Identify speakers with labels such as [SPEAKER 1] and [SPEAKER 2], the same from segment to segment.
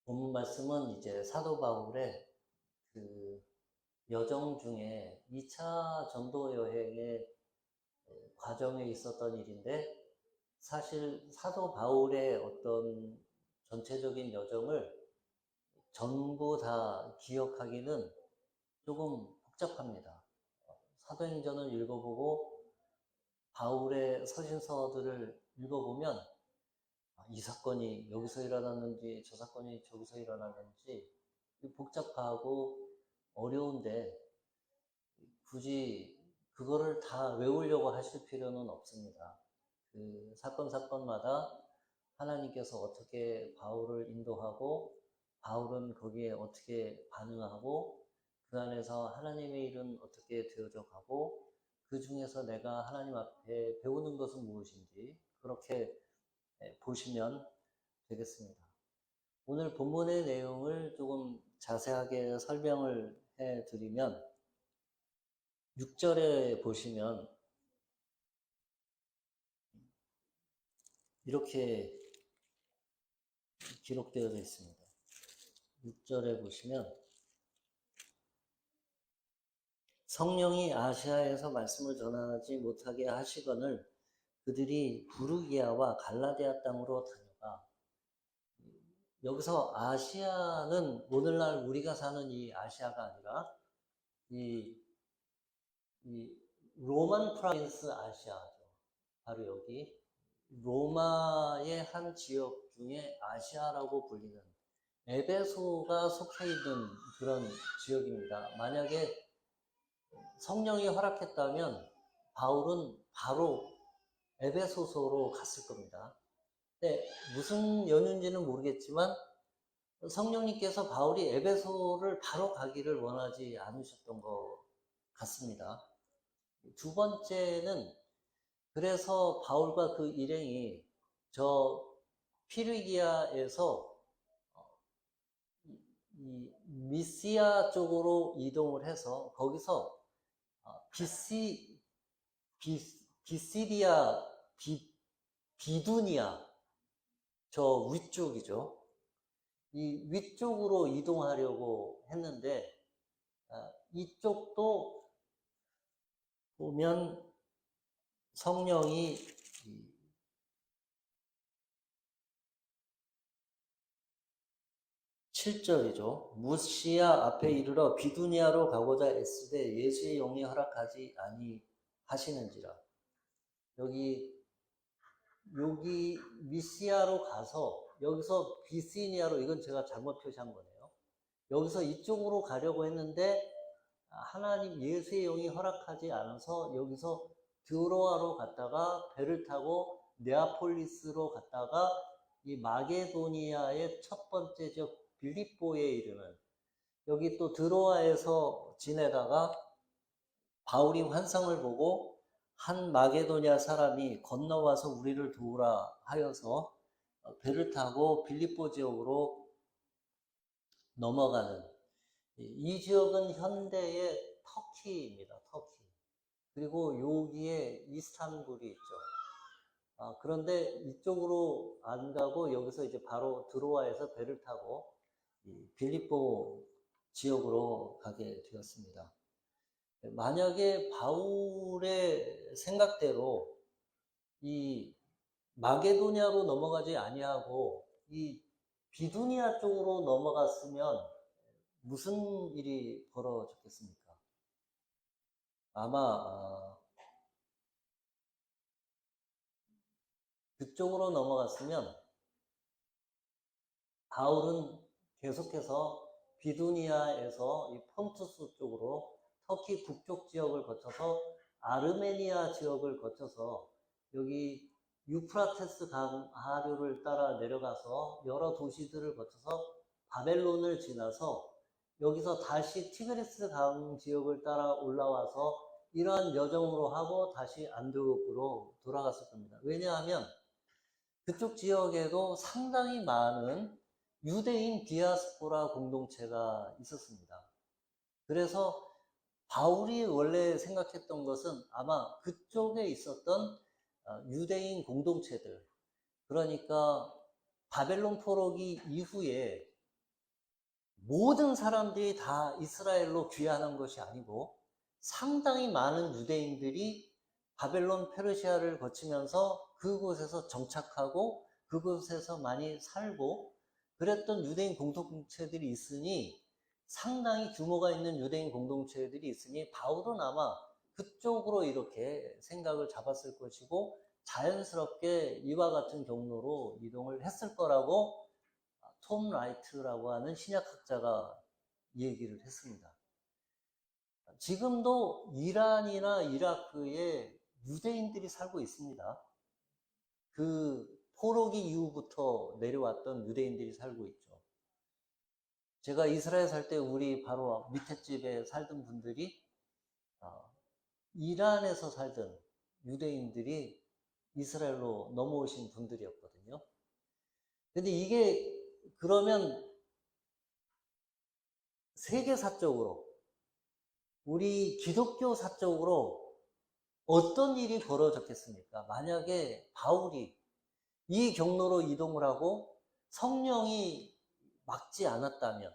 [SPEAKER 1] 본 말씀은 이제 사도 바울의 그 여정 중에 2차 전도 여행의 과정에 있었던 일인데, 사실 사도 바울의 어떤 전체적인 여정을 전부 다 기억하기는 조금 복잡합니다. 사도행전을 읽어보고 바울의 서신서들을 읽어보면 이 사건이 여기서 일어났는지 저 사건이 저기서 일어났는지 복잡하고 어려운데 굳이 그거를 다 외우려고 하실 필요는 없습니다. 그 사건마다 하나님께서 어떻게 바울을 인도하고 바울은 거기에 어떻게 반응하고 그 안에서 하나님의 일은 어떻게 되어져 가고 그 중에서 내가 하나님 앞에 배우는 것은 무엇인지 그렇게 보시면 되겠습니다. 오늘 본문의 내용을 조금 자세하게 설명을 해드리면 6절에 보시면 이렇게 기록되어 있습니다. 6절에 보시면 성령이 아시아에서 말씀을 전하지 못하게 하시거늘 그들이 부르기아와 갈라디아 땅으로 다녀가. 여기서 아시아는 오늘날 우리가 사는 이 아시아가 아니라 이 로만 프라빈스 아시아죠. 바로 여기 로마의 한 지역 중에 아시아라고 불리는 에베소가 속해 있는 그런 지역입니다. 만약에 성령이 허락했다면 바울은 바로 에베소서로 갔을 겁니다. 근데 무슨 연유인지는 모르겠지만 성령님께서 바울이 에베소를 바로 가기를 원하지 않으셨던 것 같습니다. 두 번째는 그래서 바울과 그 일행이 저 피르기아에서 이 미시아 쪽으로 이동을 해서 거기서 비시디아, 비두니아 저 위쪽이죠. 이 위쪽으로 이동하려고 했는데 이쪽도 보면 성령이 7절이죠. 무시아 앞에 이르러 비두니아로 가고자 애쓰되 예수의 영이 허락하지 아니하시는지라. 여기 미시아로 가서 여기서 비시니아로, 이건 제가 잘못 표시한 거네요. 여기서 이쪽으로 가려고 했는데 하나님 예수의 영이 허락하지 않아서 여기서 드로아로 갔다가 배를 타고 네아폴리스로 갔다가 이 마게도니아의 첫 번째 지역 빌립보에 이르는, 여기 또 드로아에서 지내다가 바울이 환상을 보고 한 마게도니아 사람이 건너와서 우리를 도우라 하여서 배를 타고 빌립보 지역으로 넘어가는, 이 지역은 현대의 터키입니다. 터키. 그리고 여기에 이스탄불이 있죠. 그런데 이쪽으로 안 가고 여기서 이제 바로 드로아에서 배를 타고 빌립보 지역으로 가게 되었습니다. 만약에 바울의 생각대로 이 마게도니아로 넘어가지 아니하고 이 비두니아 쪽으로 넘어갔으면 무슨 일이 벌어졌겠습니까? 아마 그쪽으로 넘어갔으면 바울은 계속해서 비두니아에서 이 폰투스 쪽으로 터키 북쪽 지역을 거쳐서 아르메니아 지역을 거쳐서 여기 유프라테스 강 하류를 따라 내려가서 여러 도시들을 거쳐서 바벨론을 지나서 여기서 다시 티그리스 강 지역을 따라 올라와서 이러한 여정으로 하고 다시 안디옥으로 돌아갔을 겁니다. 왜냐하면 그쪽 지역에도 상당히 많은 유대인 디아스포라 공동체가 있었습니다. 그래서 바울이 원래 생각했던 것은 아마 그쪽에 있었던 유대인 공동체들, 그러니까 바벨론 포로기 이후에 모든 사람들이 다 이스라엘로 귀환한 것이 아니고 상당히 많은 유대인들이 바벨론 페르시아를 거치면서 그곳에서 정착하고 그곳에서 많이 살고 그랬던 유대인 공동체들이 있으니, 상당히 규모가 있는 유대인 공동체들이 있으니 바울은 아마 그쪽으로 이렇게 생각을 잡았을 것이고 자연스럽게 이와 같은 경로로 이동을 했을 거라고 톰 라이트라고 하는 신약학자가 얘기를 했습니다. 지금도 이란이나 이라크에 유대인들이 살고 있습니다. 그 포로기 이후부터 내려왔던 유대인들이 살고 있죠. 제가 이스라엘 살 때 우리 바로 밑에 집에 살던 분들이 이란에서 살던 유대인들이 이스라엘로 넘어오신 분들이었거든요. 근데 이게 그러면 세계사적으로, 우리 기독교사적으로 어떤 일이 벌어졌겠습니까? 만약에 바울이 이 경로로 이동을 하고 성령이 막지 않았다면,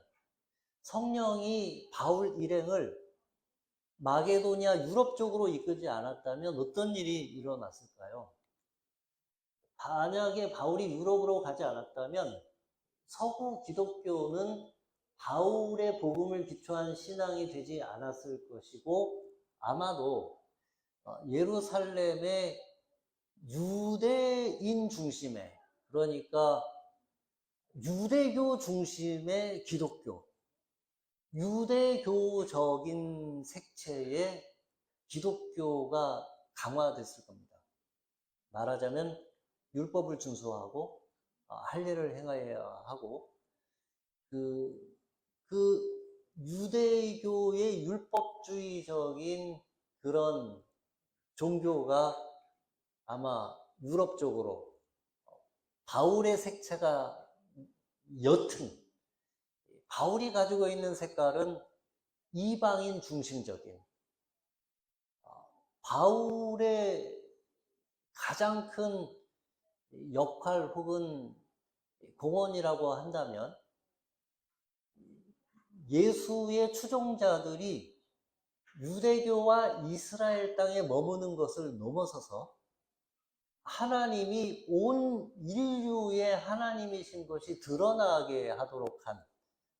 [SPEAKER 1] 성령이 바울 일행을 마게도니아 유럽 쪽으로 이끌지 않았다면 어떤 일이 일어났을까요? 만약에 바울이 유럽으로 가지 않았다면 서구 기독교는 바울의 복음을 기초한 신앙이 되지 않았을 것이고, 아마도 예루살렘의 유대인 중심의, 그러니까 유대교 중심의 기독교, 유대교적인 색채의 기독교가 강화됐을 겁니다. 말하자면 율법을 준수하고 할례를 행해야 하고, 그 유대교의 �율법주의적인 그런 종교가 아마 유럽 쪽으로, 바울의 색채가 옅은, 바울이 가지고 있는 색깔은 이방인 중심적인, 바울의 가장 큰 역할 혹은 공헌이라고 한다면, 예수의 추종자들이 유대교와 이스라엘 땅에 머무는 것을 넘어서서 하나님이 온 인류의 하나님이신 것이 드러나게 하도록 한,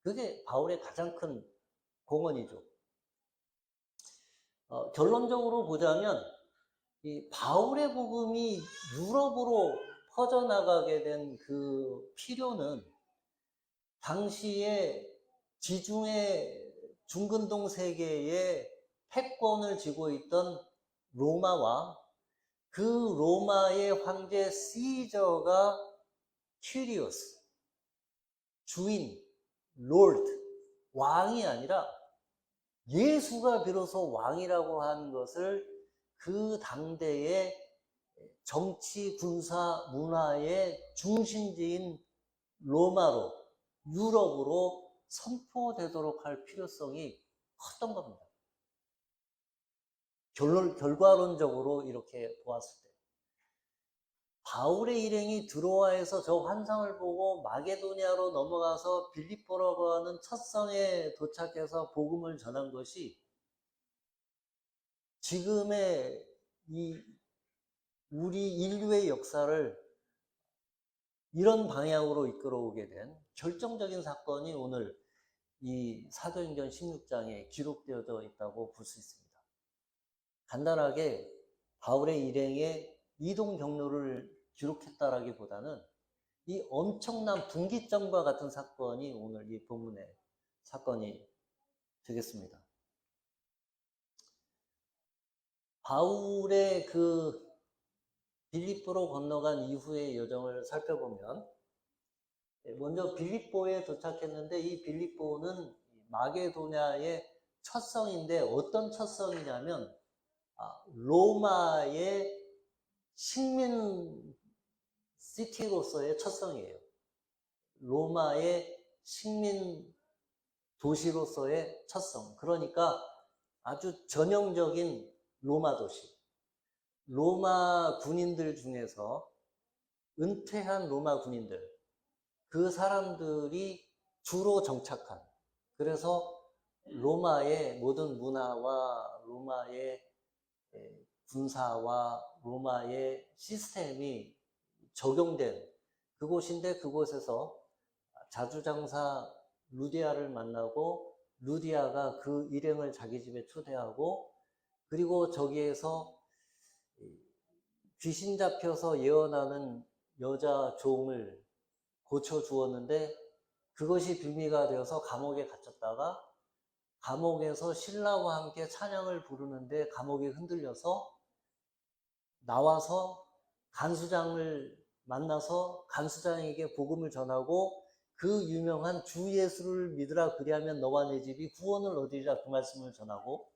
[SPEAKER 1] 그게 바울의 가장 큰 공헌이죠. 결론적으로 보자면 이 바울의 복음이 유럽으로 퍼져나가게 된 그 필요는 당시에 지중해 중근동 세계의 패권을 쥐고 있던 로마와 그 로마의 황제 시저가 큐리오스, 주인, 롤드, 왕이 아니라 예수가 비로소 왕이라고 하는 것을 그 당대의 정치, 군사, 문화의 중심지인 로마로, 유럽으로 선포되도록 할 필요성이 컸던 겁니다. 결과론적으로 이렇게 보았을 때 바울의 일행이 드로아에서 저 환상을 보고 마게도니아로 넘어가서 빌립보라고 하는 첫 성에 도착해서 복음을 전한 것이 지금의 이 우리 인류의 역사를 이런 방향으로 이끌어오게 된 결정적인 사건이 오늘 이 사도행전 16장에 기록되어져 있다고 볼 수 있습니다. 간단하게 바울의 일행의 이동 경로를 기록했다라기보다는 이 엄청난 분기점과 같은 사건이 오늘 이 본문의 사건이 되겠습니다. 바울의 그 빌립보로 건너간 이후의 여정을 살펴보면, 먼저 빌립보에 도착했는데 이 빌립보는 마게도냐의 첫 성인데 어떤 첫 성이냐면 로마의 식민 시티로서의 첫 성이에요. 로마의 식민 도시로서의 첫 성. 그러니까 아주 전형적인 로마 도시. 로마 군인들 중에서 은퇴한 로마 군인들, 그 사람들이 주로 정착한, 그래서 로마의 모든 문화와 로마의 군사와 로마의 시스템이 적용된 그곳인데, 그곳에서 자주장사 루디아를 만나고 루디아가 그 일행을 자기 집에 초대하고, 그리고 저기에서 귀신 잡혀서 예언하는 여자 종을 고쳐주었는데, 그것이 빌미가 되어서 감옥에 갇혔다가 감옥에서 신라와 함께 찬양을 부르는데 감옥이 흔들려서 나와서 간수장을 만나서 간수장에게 복음을 전하고, 그 유명한 주 예수를 믿으라 그리하면 너와 내 집이 구원을 얻으리라 그 말씀을 전하고,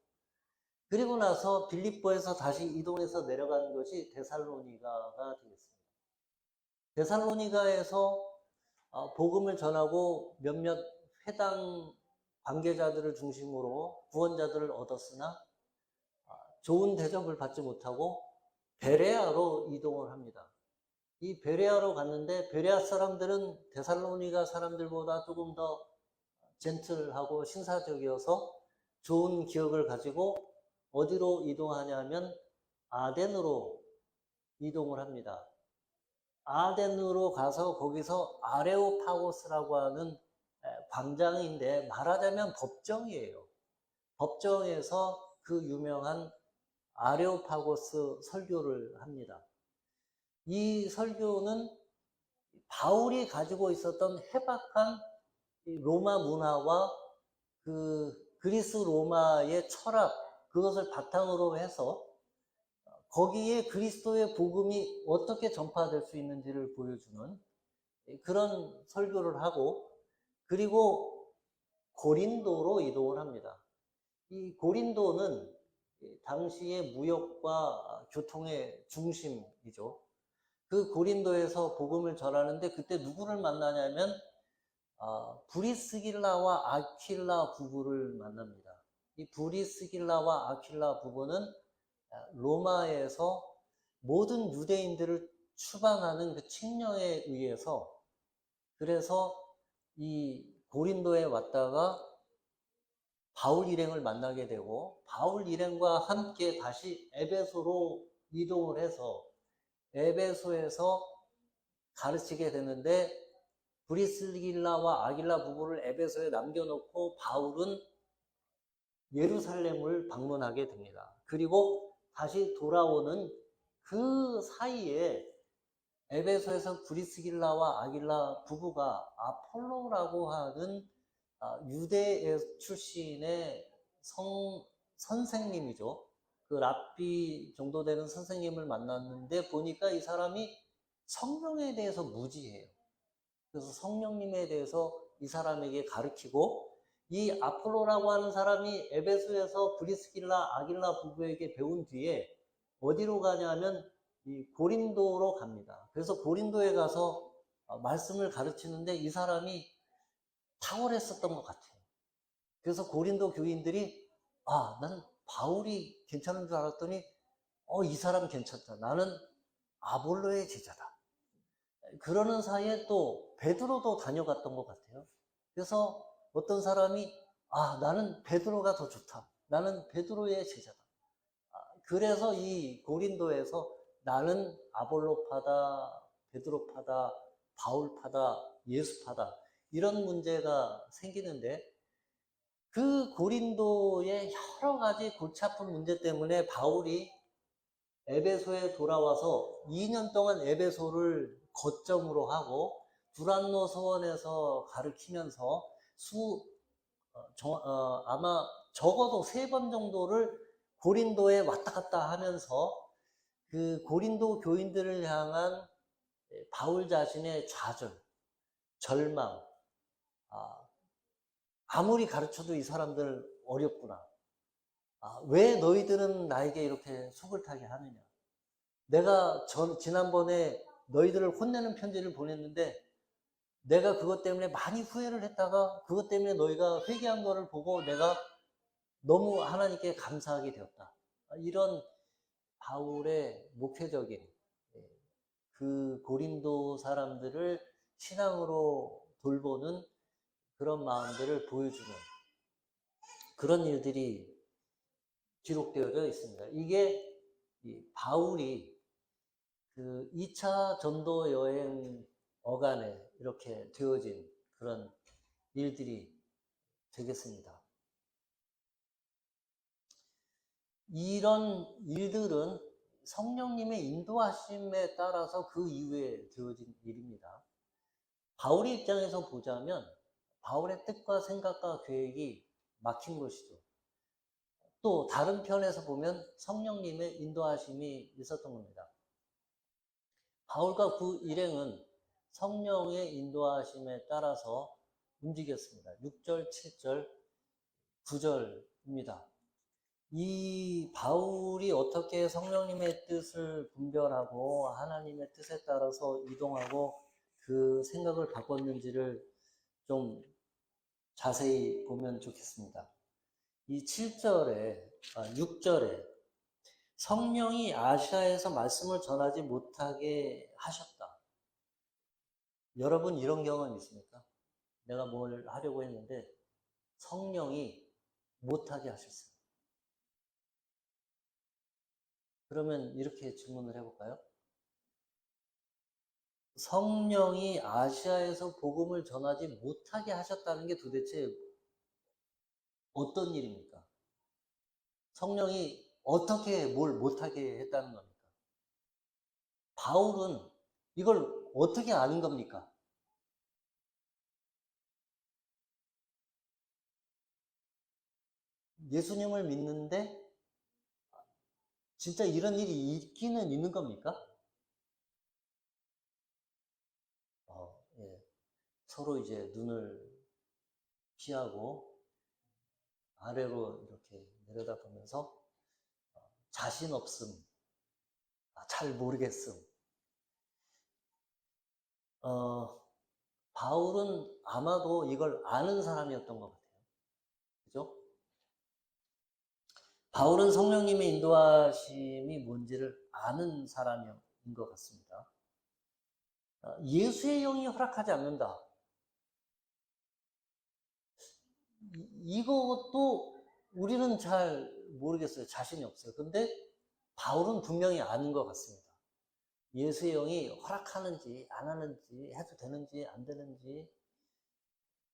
[SPEAKER 1] 그리고 나서 빌립보에서 다시 이동해서 내려가는 것이 데살로니가가 되겠습니다. 데살로니가에서 복음을 전하고 몇몇 회당 관계자들을 중심으로 구원자들을 얻었으나 좋은 대접을 받지 못하고 베레아로 이동을 합니다. 이 베레아로 갔는데 베레아 사람들은 데살로니가 사람들보다 조금 더 젠틀하고 신사적이어서 좋은 기억을 가지고 어디로 이동하냐면 아덴으로 이동을 합니다. 아덴으로 가서 거기서 아레오파고스라고 하는 광장인데 말하자면 법정이에요. 법정에서 그 유명한 아레오파고스 설교를 합니다. 이 설교는 바울이 가지고 있었던 해박한 로마 문화와 그 그리스 로마의 철학, 그것을 바탕으로 해서 거기에 그리스도의 복음이 어떻게 전파될 수 있는지를 보여주는 그런 설교를 하고, 그리고 고린도로 이동을 합니다. 이 고린도는 당시의 무역과 교통의 중심이죠. 그 고린도에서 복음을 전하는데 그때 누구를 만나냐면 브리스길라와 아킬라 부부를 만납니다. 이 브리스길라와 아킬라 부부는 로마에서 모든 유대인들을 추방하는 그 칙령에 의해서, 그래서 이 고린도에 왔다가 바울 일행을 만나게 되고 바울 일행과 함께 다시 에베소로 이동을 해서 에베소에서 가르치게 되는데, 브리스길라와 아길라 부부를 에베소에 남겨놓고 바울은 예루살렘을 방문하게 됩니다. 그리고 다시 돌아오는 그 사이에 에베소에서 브리스길라와 아길라 부부가 아폴로라고 하는 유대 출신의 선생님이죠. 그 랍비 정도 되는 선생님을 만났는데 보니까 이 사람이 성령에 대해서 무지해요. 그래서 성령님에 대해서 이 사람에게 가르치고, 이 아폴로라고 하는 사람이 에베소에서 브리스길라, 아길라 부부에게 배운 뒤에 어디로 가냐면 이 고린도로 갑니다. 그래서 고린도에 가서 말씀을 가르치는데 이 사람이 탁월했었던 것 같아요. 그래서 고린도 교인들이 나는 바울이 괜찮은 줄 알았더니 이 사람 괜찮다. 나는 아볼로의 제자다. 그러는 사이에 또 베드로도 다녀갔던 것 같아요. 그래서 어떤 사람이 나는 베드로가 더 좋다. 나는 베드로의 제자다. 그래서 이 고린도에서 나는 아볼로파다, 베드로파다, 바울파다, 예수파다, 이런 문제가 생기는데, 그 고린도의 여러 가지 골치 아픈 문제 때문에 바울이 에베소에 돌아와서 2년 동안 에베소를 거점으로 하고 두란노 서원에서 가르치면서 아마 적어도 3번 정도를 고린도에 왔다 갔다 하면서 그 고린도 교인들을 향한 바울 자신의 좌절, 절망, 아무리 가르쳐도 이 사람들 어렵구나. 왜 너희들은 나에게 이렇게 속을 타게 하느냐. 내가 지난번에 너희들을 혼내는 편지를 보냈는데 내가 그것 때문에 많이 후회를 했다가 그것 때문에 너희가 회개한 거를 보고 내가 너무 하나님께 감사하게 되었다. 이런 바울의 목회적인 그 고린도 사람들을 신앙으로 돌보는 그런 마음들을 보여주는 그런 일들이 기록되어져 있습니다. 이게 바울이 그 2차 전도 여행 어간에 이렇게 되어진 그런 일들이 되겠습니다. 이런 일들은 성령님의 인도하심에 따라서 그 이후에 되어진 일입니다. 바울의 입장에서 보자면 바울의 뜻과 생각과 계획이 막힌 것이죠. 또 다른 편에서 보면 성령님의 인도하심이 있었던 겁니다. 바울과 그 일행은 성령의 인도하심에 따라서 움직였습니다. 6절, 7절, 9절입니다. 이 바울이 어떻게 성령님의 뜻을 분별하고 하나님의 뜻에 따라서 이동하고 그 생각을 바꿨는지를 좀 자세히 보면 좋겠습니다. 이 6절에 성령이 아시아에서 말씀을 전하지 못하게 하셨다. 여러분 이런 경험 있습니까? 내가 뭘 하려고 했는데 성령이 못하게 하셨어요. 그러면 이렇게 질문을 해볼까요? 성령이 아시아에서 복음을 전하지 못하게 하셨다는 게 도대체 어떤 일입니까? 성령이 어떻게 뭘 못하게 했다는 겁니까? 바울은 이걸 어떻게 아는 겁니까? 예수님을 믿는데 진짜 이런 일이 있기는 있는 겁니까? 예. 서로 이제 눈을 피하고 아래로 이렇게 내려다보면서 자신 없음, 잘 모르겠음. 바울은 아마도 이걸 아는 사람이었던 것 같아요. 그죠? 바울은 성령님의 인도하심이 뭔지를 아는 사람인 것 같습니다. 예수의 영이 허락하지 않는다. 이것도 우리는 잘 모르겠어요. 자신이 없어요. 근데 바울은 분명히 아는 것 같습니다. 예수의 영이 허락하는지 안 하는지 해도 되는지 안 되는지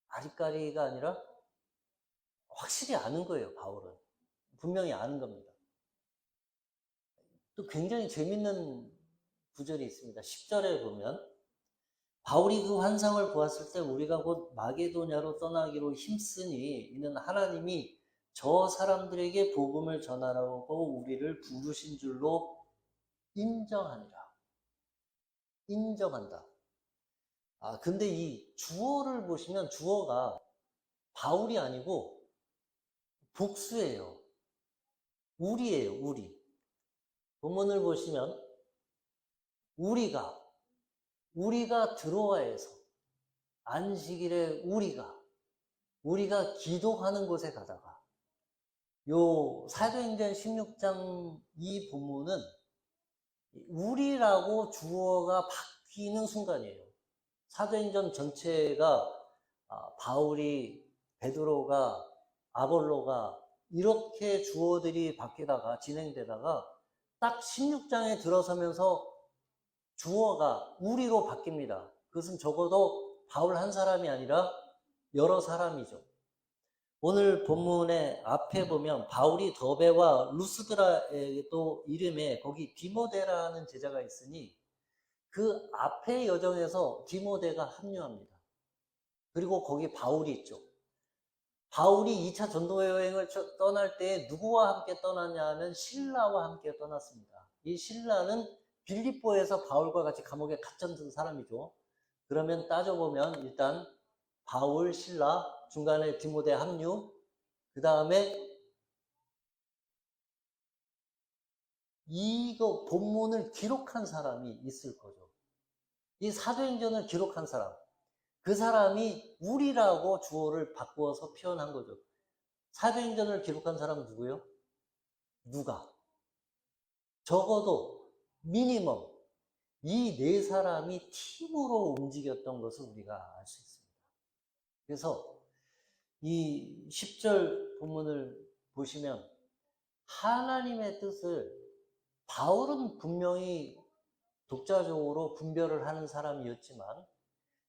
[SPEAKER 1] 아리까리가 아니라 확실히 아는 거예요. 바울은 분명히 아는 겁니다. 또 굉장히 재밌는 구절이 있습니다. 10절에 보면 바울이 그 환상을 보았을 때 우리가 곧 마게도냐로 떠나기로 힘쓰니 이는 하나님이 저 사람들에게 복음을 전하라고 우리를 부르신 줄로 인정하니라. 인정한다. 근데 이 주어를 보시면 주어가 바울이 아니고 복수예요. 우리예요, 우리. 본문을 보시면 우리가 드로아에서 안식일에 우리가 기도하는 곳에 가다가 요 사도행전 16장 이 본문은 우리라고 주어가 바뀌는 순간이에요. 사도행전 전체가 바울이, 베드로가, 아볼로가 이렇게 주어들이 바뀌다가 진행되다가 딱 16장에 들어서면서 주어가 우리로 바뀝니다. 그것은 적어도 바울 한 사람이 아니라 여러 사람이죠. 오늘 본문의 앞에 보면 바울이 더베와 루스드라의 또 이름에 거기 디모데라는 제자가 있으니 그 앞의 여정에서 디모데가 합류합니다. 그리고 거기 바울이 있죠. 바울이 2차 전도 여행을 떠날 때 누구와 함께 떠났냐면 실라와 함께 떠났습니다. 이 실라는 빌립보에서 바울과 같이 감옥에 갇혔던 사람이죠. 그러면 따져보면 일단 바울, 실라, 중간에 디모데 합류, 그 다음에 이거 본문을 기록한 사람이 있을 거죠. 이 사도행전을 기록한 사람, 그 사람이 우리라고 주어를 바꾸어서 표현한 거죠. 사도행전을 기록한 사람은 누구예요? 누가? 적어도 미니멈 이 네 사람이 팀으로 움직였던 것을 우리가 알 수 있습니다. 그래서 이 10절 본문을 보시면 하나님의 뜻을 바울은 분명히 독자적으로 분별을 하는 사람이었지만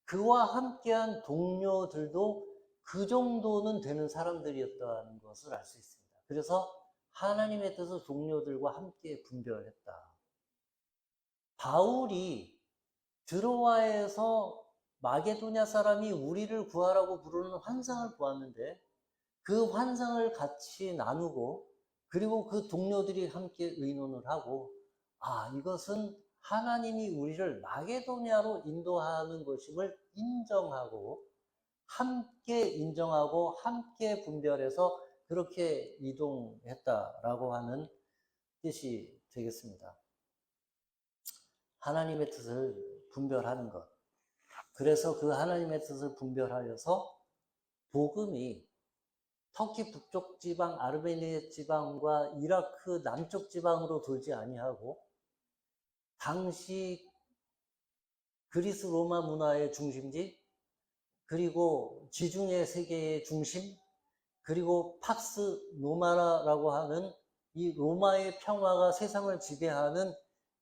[SPEAKER 1] 그와 함께한 동료들도 그 정도는 되는 사람들이었다는 것을 알 수 있습니다. 그래서 하나님의 뜻을 동료들과 함께 분별했다. 바울이 드로아에서 마게도냐 사람이 우리를 구하라고 부르는 환상을 보았는데 그 환상을 같이 나누고 그리고 그 동료들이 함께 의논을 하고 이것은 하나님이 우리를 마게도냐로 인도하는 것임을 인정하고 함께 분별해서 그렇게 이동했다라고 하는 뜻이 되겠습니다. 하나님의 뜻을 분별하는 것. 그래서 그 하나님의 뜻을 분별하여서 복음이 터키 북쪽 지방, 아르메니아 지방과 이라크 남쪽 지방으로 돌지 아니하고 당시 그리스 로마 문화의 중심지, 그리고 지중해 세계의 중심, 그리고 팍스 노마라라고 하는 이 로마의 평화가 세상을 지배하는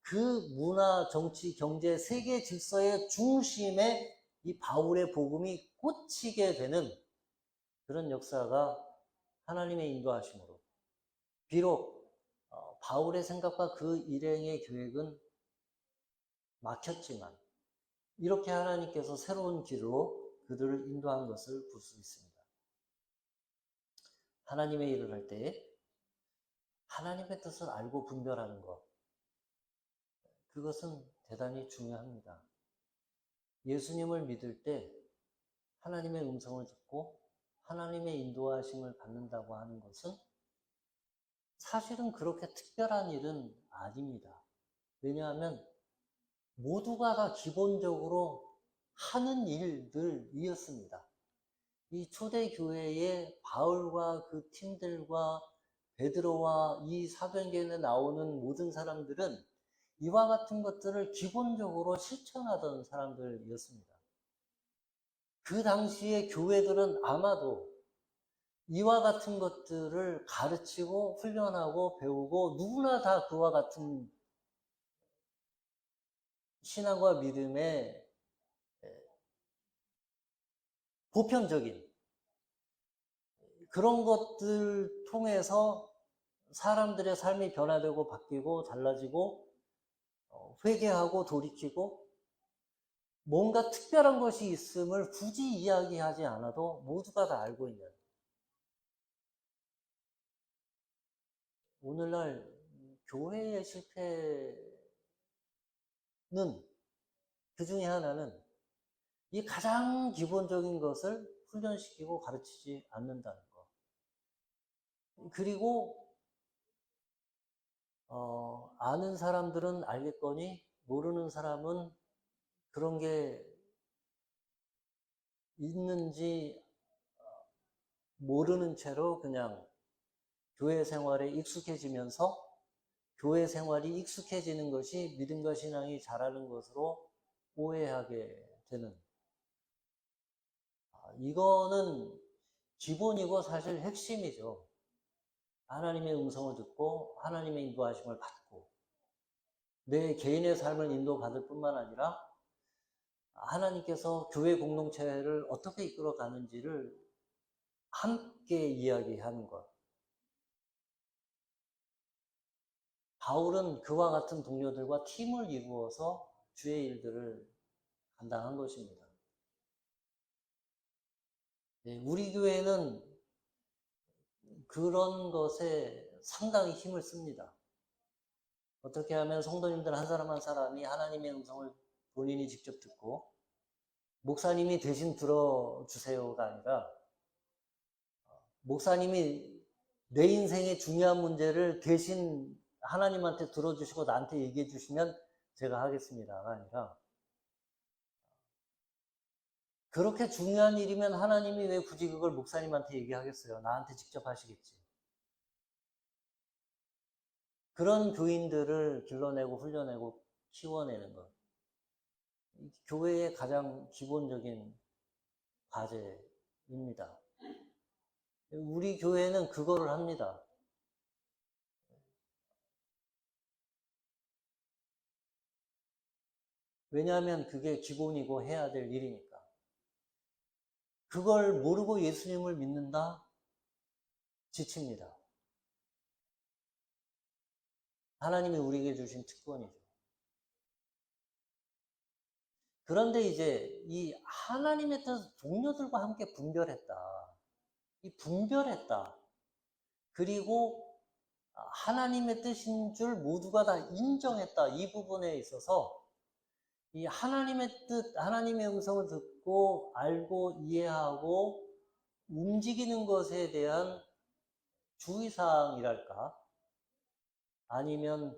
[SPEAKER 1] 그 문화, 정치, 경제, 세계 질서의 중심에 이 바울의 복음이 꽂히게 되는 그런 역사가 하나님의 인도하심으로 비록 바울의 생각과 그 일행의 계획은 막혔지만 이렇게 하나님께서 새로운 길로 그들을 인도한 것을 볼 수 있습니다. 하나님의 일을 할 때 하나님의 뜻을 알고 분별하는 것, 그것은 대단히 중요합니다. 예수님을 믿을 때 하나님의 음성을 듣고 하나님의 인도하심을 받는다고 하는 것은 사실은 그렇게 특별한 일은 아닙니다. 왜냐하면 모두가 다 기본적으로 하는 일들이었습니다. 이 초대교회의 바울과 그 팀들과 베드로와 이 사도행전에 나오는 모든 사람들은 이와 같은 것들을 기본적으로 실천하던 사람들이었습니다. 그 당시의 교회들은 아마도 이와 같은 것들을 가르치고 훈련하고 배우고 누구나 다 그와 같은 신앙과 믿음의 보편적인 그런 것들 통해서 사람들의 삶이 변화되고 바뀌고 달라지고 회개하고 돌이키고 뭔가 특별한 것이 있음을 굳이 이야기하지 않아도 모두가 다 알고 있는 오늘날 교회의 실패는 그 중에 하나는 이 가장 기본적인 것을 훈련시키고 가르치지 않는다는 것. 그리고 아는 사람들은 알겠거니 모르는 사람은 그런 게 있는지 모르는 채로 그냥 교회 생활에 익숙해지면서 교회 생활이 익숙해지는 것이 믿음과 신앙이 자라는 것으로 오해하게 되는 이거는 기본이고 사실 핵심이죠. 하나님의 음성을 듣고 하나님의 인도하심을 받고 내 개인의 삶을 인도받을 뿐만 아니라 하나님께서 교회 공동체를 어떻게 이끌어가는지를 함께 이야기하는 것. 바울은 그와 같은 동료들과 팀을 이루어서 주의 일들을 감당한 것입니다. 우리 교회는 그런 것에 상당히 힘을 씁니다. 어떻게 하면 성도님들 한 사람 한 사람이 하나님의 음성을 본인이 직접 듣고 목사님이 대신 들어주세요가 아니라 목사님이 내 인생의 중요한 문제를 대신 하나님한테 들어주시고 나한테 얘기해 주시면 제가 하겠습니다가 아니라 그렇게 중요한 일이면 하나님이 왜 굳이 그걸 목사님한테 얘기하겠어요? 나한테 직접 하시겠지. 그런 교인들을 길러내고 훈련내고 키워내는 것. 교회의 가장 기본적인 과제입니다. 우리 교회는 그거를 합니다. 왜냐하면 그게 기본이고 해야 될 일이니까. 그걸 모르고 예수님을 믿는다? 지칩니다. 하나님이 우리에게 주신 특권이죠. 그런데 이제 이 하나님의 뜻 동료들과 함께 분별했다. 이 분별했다. 그리고 하나님의 뜻인 줄 모두가 다 인정했다. 이 부분에 있어서 이 하나님의 뜻, 하나님의 음성을 듣고 알고 이해하고 움직이는 것에 대한 주의사항이랄까? 아니면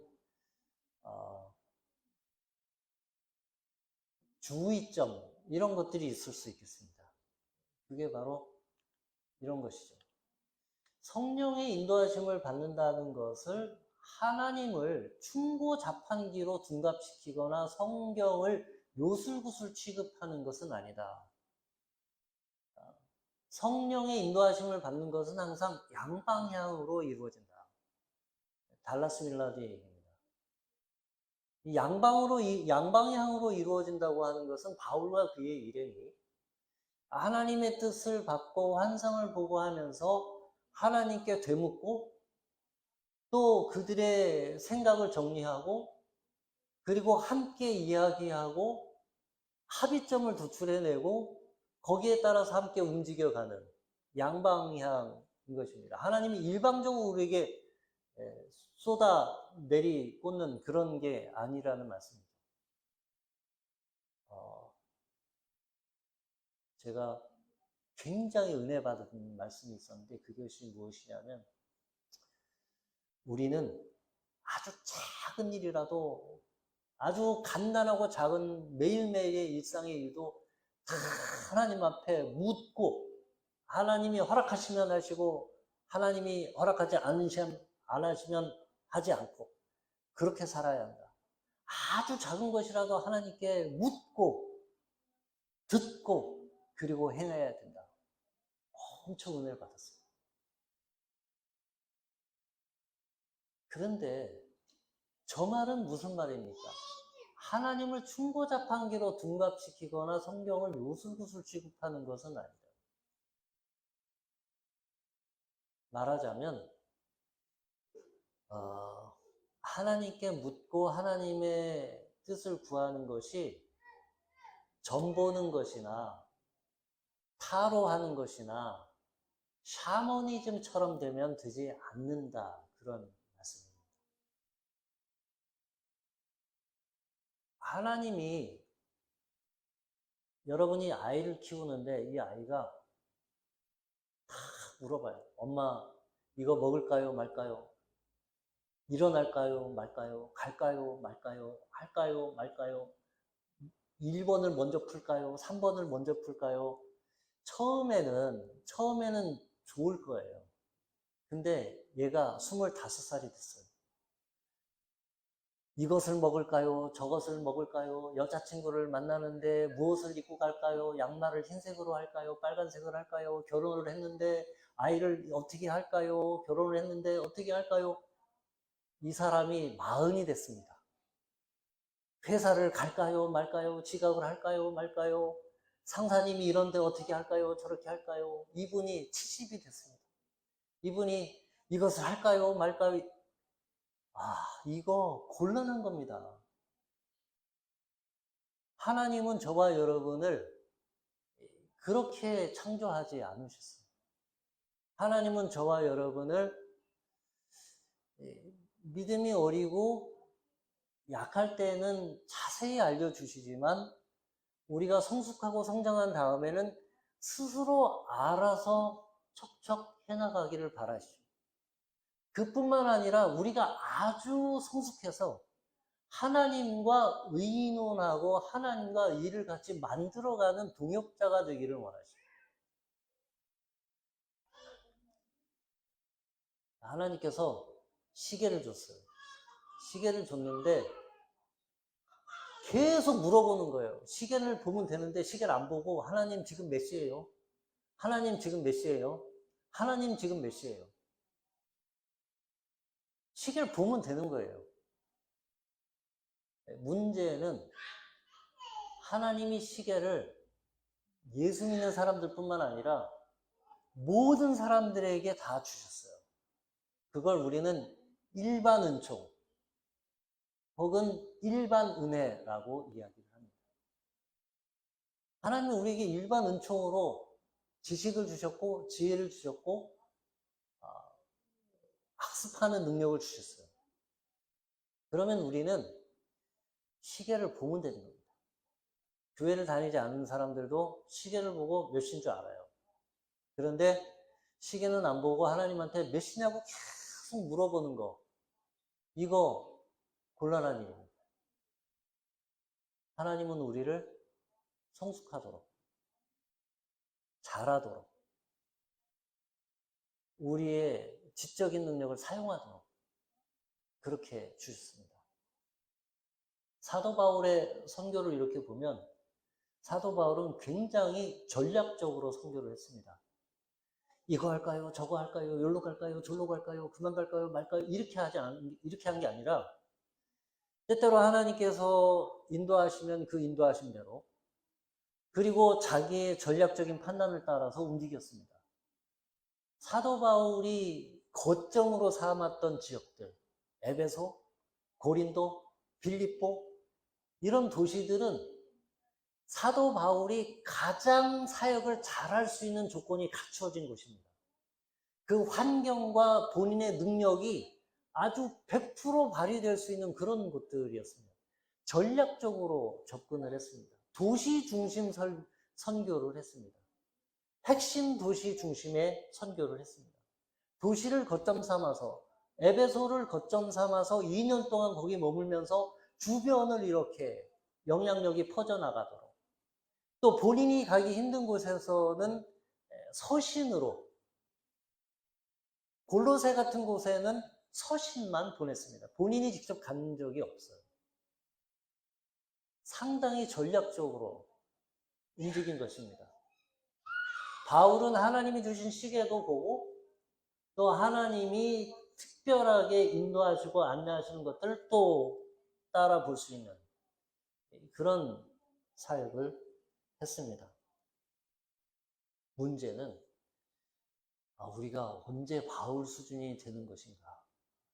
[SPEAKER 1] 주의점 이런 것들이 있을 수 있겠습니다. 그게 바로 이런 것이죠. 성령의 인도하심을 받는다는 것을 하나님을 충고 자판기로 둔갑시키거나 성경을 요술구술 취급하는 것은 아니다. 성령의 인도하심을 받는 것은 항상 양방향으로 이루어진다. 달라스 윌라드의 얘기입니다. 이 양방향으로 이루어진다고 하는 것은 바울과 그의 일행이 하나님의 뜻을 받고 환상을 보고 하면서 하나님께 되묻고 또 그들의 생각을 정리하고 그리고 함께 이야기하고 합의점을 도출해내고 거기에 따라서 함께 움직여가는 양방향인 것입니다. 하나님이 일방적으로 우리에게 쏟아 내리꽂는 그런 게 아니라는 말씀입니다. 제가 굉장히 은혜 받은 말씀이 있었는데 그것이 무엇이냐면 우리는 아주 작은 일이라도 아주 간단하고 작은 매일매일의 일상의 일도 다 하나님 앞에 묻고 하나님이 허락하시면 하시고 하나님이 허락하지 안 하시면 하지 않고 그렇게 살아야 한다. 아주 작은 것이라도 하나님께 묻고 듣고 그리고 행해야 된다. 엄청 은혜를 받았어요. 그런데 저 말은 무슨 말입니까? 하나님을 충고자판기로 둔갑시키거나 성경을 요술구술 취급하는 것은 아니다. 말하자면 하나님께 묻고 하나님의 뜻을 구하는 것이 점 보는 것이나 타로하는 것이나 샤머니즘처럼 되면 되지 않는다. 그런 말씀입니다. 하나님이 여러분이 아이를 키우는데 이 아이가 다 물어봐요. 엄마 이거 먹을까요 말까요? 일어날까요 말까요? 갈까요 말까요? 할까요 말까요? 1번을 먼저 풀까요? 3번을 먼저 풀까요? 처음에는 좋을 거예요. 근데 얘가 25살이 됐어요. 이것을 먹을까요? 저것을 먹을까요? 여자친구를 만나는데 무엇을 입고 갈까요? 양말을 흰색으로 할까요? 빨간색을 할까요? 결혼을 했는데 아이를 어떻게 할까요? 결혼을 했는데 어떻게 할까요? 이 사람이 40이 됐습니다. 회사를 갈까요? 말까요? 지각을 할까요? 말까요? 상사님이 이런데 어떻게 할까요? 저렇게 할까요? 이분이 70이 됐습니다. 이분이 이것을 할까요? 말까요? 이거 곤란한 겁니다. 하나님은 저와 여러분을 그렇게 창조하지 않으셨어요. 하나님은 저와 여러분을 믿음이 어리고 약할 때는 자세히 알려주시지만 우리가 성숙하고 성장한 다음에는 스스로 알아서 척척 해나가기를 바라시죠. 그뿐만 아니라 우리가 아주 성숙해서 하나님과 의논하고 하나님과 일을 같이 만들어가는 동역자가 되기를 원하시죠. 하나님께서 시계를 줬어요. 시계를 줬는데 계속 물어보는 거예요. 시계를 보면 되는데 시계를 안 보고 하나님 지금 몇 시예요? 하나님 지금 몇 시예요? 하나님 지금 몇 시예요? 시계를 보면 되는 거예요. 문제는 하나님이 시계를 예수 믿는 사람들뿐만 아니라 모든 사람들에게 다 주셨어요. 그걸 우리는 일반 은총 혹은 일반 은혜라고 이야기를 합니다. 하나님은 우리에게 일반 은총으로 지식을 주셨고 지혜를 주셨고 학습하는 능력을 주셨어요. 그러면 우리는 시계를 보면 되는 겁니다. 교회를 다니지 않는 사람들도 시계를 보고 몇 시인 줄 알아요. 그런데 시계는 안 보고 하나님한테 몇 시냐고 계속 물어보는 거, 이거 곤란한 일입니다. 하나님은 우리를 성숙하도록, 잘하도록, 우리의 지적인 능력을 사용하도록 그렇게 주셨습니다. 사도 바울의 선교를 이렇게 보면 사도 바울은 굉장히 전략적으로 선교를 했습니다. 이거 할까요? 저거 할까요? 여기로 갈까요? 저기로 갈까요? 그만 갈까요? 말까요? 이렇게 한 게 아니라 때때로 하나님께서 인도하시면 그 인도하신 대로, 그리고 자기의 전략적인 판단을 따라서 움직였습니다. 사도 바울이 거점으로 삼았던 지역들, 에베소, 고린도, 빌립보, 이런 도시들은 사도 바울이 가장 사역을 잘할 수 있는 조건이 갖추어진 곳입니다. 그 환경과 본인의 능력이 아주 100% 발휘될 수 있는 그런 곳들이었습니다. 전략적으로 접근을 했습니다. 도시 중심 선교를 했습니다. 핵심 도시 중심의 선교를 했습니다. 도시를 거점 삼아서, 에베소를 거점 삼아서 2년 동안 거기 머물면서 주변을 이렇게 영향력이 퍼져나가도록, 또 본인이 가기 힘든 곳에서는 서신으로, 골로새 같은 곳에는 서신만 보냈습니다. 본인이 직접 간 적이 없어요. 상당히 전략적으로 움직인 것입니다. 바울은 하나님이 주신 시계도 보고 또 하나님이 특별하게 인도하시고 안내하시는 것들을 또 따라 볼 수 있는 그런 사역을 했습니다. 문제는 우리가 언제 바울 수준이 되는 것인가?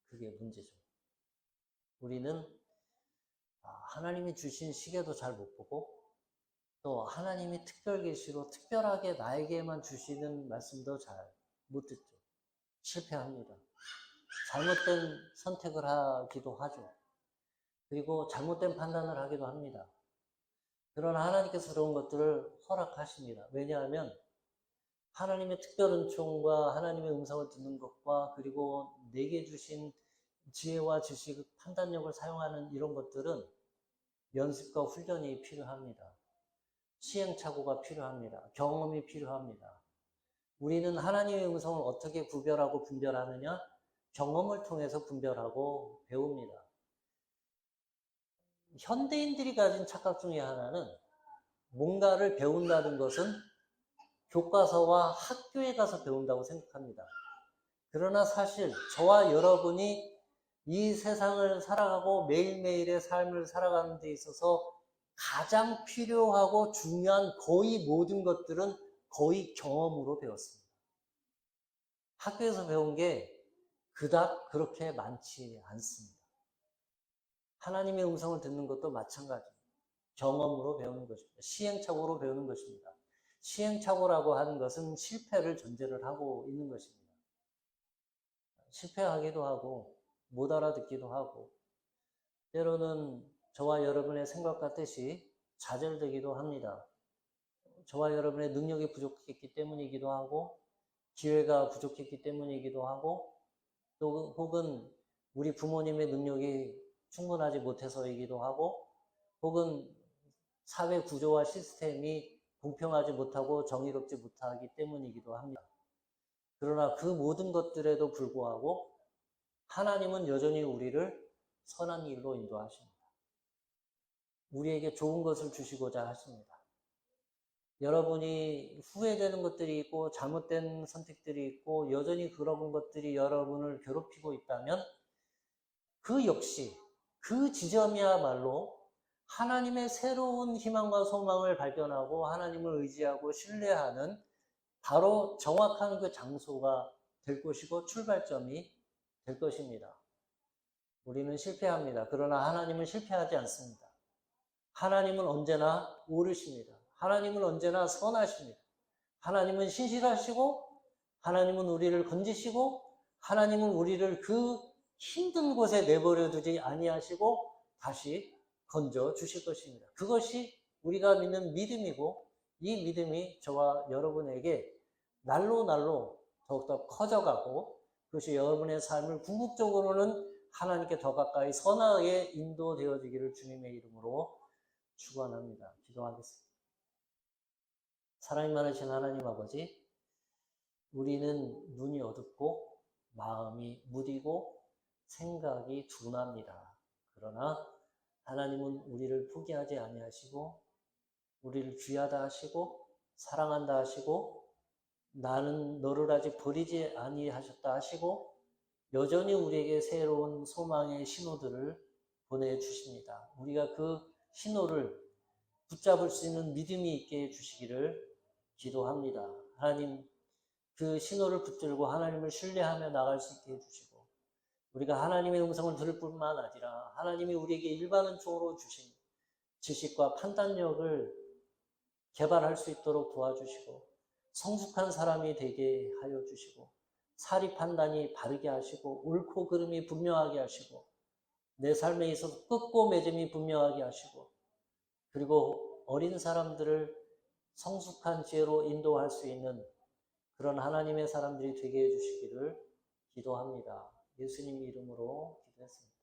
[SPEAKER 1] 그게 문제죠. 우리는 하나님이 주신 시계도 잘 못 보고 또 하나님이 특별 계시로 특별하게 나에게만 주시는 말씀도 잘 못 듣죠. 실패합니다. 잘못된 선택을 하기도 하죠. 그리고 잘못된 판단을 하기도 합니다. 그러나 하나님께서 그런 것들을 허락하십니다. 왜냐하면 하나님의 특별 은총과 하나님의 음성을 듣는 것과 그리고 내게 주신 지혜와 지식, 판단력을 사용하는 이런 것들은 연습과 훈련이 필요합니다. 시행착오가 필요합니다. 경험이 필요합니다. 우리는 하나님의 음성을 어떻게 구별하고 분별하느냐? 경험을 통해서 분별하고 배웁니다. 현대인들이 가진 착각 중에 하나는 뭔가를 배운다는 것은 교과서와 학교에 가서 배운다고 생각합니다. 그러나 사실 저와 여러분이 이 세상을 살아가고 매일매일의 삶을 살아가는 데 있어서 가장 필요하고 중요한 거의 모든 것들은 거의 경험으로 배웠습니다. 학교에서 배운 게 그닥 그렇게 많지 않습니다. 하나님의 음성을 듣는 것도 마찬가지입니다. 경험으로 배우는 것입니다. 시행착오로 배우는 것입니다. 시행착오라고 하는 것은 실패를 전제를 하고 있는 것입니다. 실패하기도 하고 못 알아듣기도 하고 때로는 저와 여러분의 생각과 뜻이 좌절되기도 합니다. 저와 여러분의 능력이 부족했기 때문이기도 하고 기회가 부족했기 때문이기도 하고 또 혹은 우리 부모님의 능력이 충분하지 못해서이기도 하고 혹은 사회 구조와 시스템이 공평하지 못하고 정의롭지 못하기 때문이기도 합니다. 그러나 그 모든 것들에도 불구하고 하나님은 여전히 우리를 선한 길로 인도하십니다. 우리에게 좋은 것을 주시고자 하십니다. 여러분이 후회되는 것들이 있고 잘못된 선택들이 있고 여전히 그런 것들이 여러분을 괴롭히고 있다면 그 역시 그 지점이야말로 하나님의 새로운 희망과 소망을 발견하고 하나님을 의지하고 신뢰하는 바로 정확한 그 장소가 될 것이고 출발점이 될 것입니다. 우리는 실패합니다. 그러나 하나님은 실패하지 않습니다. 하나님은 언제나 옳으십니다. 하나님은 언제나 선하십니다. 하나님은 신실하시고 하나님은 우리를 건지시고 하나님은 우리를 그 힘든 곳에 내버려 두지 아니하시고 다시 건져 주실 것입니다. 그것이 우리가 믿는 믿음이고 이 믿음이 저와 여러분에게 날로 날로 더욱더 커져가고 그것이 여러분의 삶을 궁극적으로는 하나님께 더 가까이 선하게 인도되어지기를 주님의 이름으로 축원합니다. 기도하겠습니다. 사랑이 많으신 하나님 아버지, 우리는 눈이 어둡고 마음이 무디고 생각이 둔합니다. 그러나 하나님은 우리를 포기하지 아니하시고 우리를 귀하다 하시고 사랑한다 하시고 나는 너를 아직 버리지 아니하셨다 하시고 여전히 우리에게 새로운 소망의 신호들을 보내주십니다. 우리가 그 신호를 붙잡을 수 있는 믿음이 있게 해주시기를 기도합니다. 하나님, 그 신호를 붙들고 하나님을 신뢰하며 나갈 수 있게 해주시고 우리가 하나님의 음성을 들을 뿐만 아니라 하나님이 우리에게 일반적으로 주신 지식과 판단력을 개발할 수 있도록 도와주시고 성숙한 사람이 되게 하여 주시고 사리 판단이 바르게 하시고 옳고 그름이 분명하게 하시고 내 삶에 있어서 끝고 맺음이 분명하게 하시고 그리고 어린 사람들을 성숙한 지혜로 인도할 수 있는 그런 하나님의 사람들이 되게 해주시기를 기도합니다. 예수님 이름으로 기도했습니다.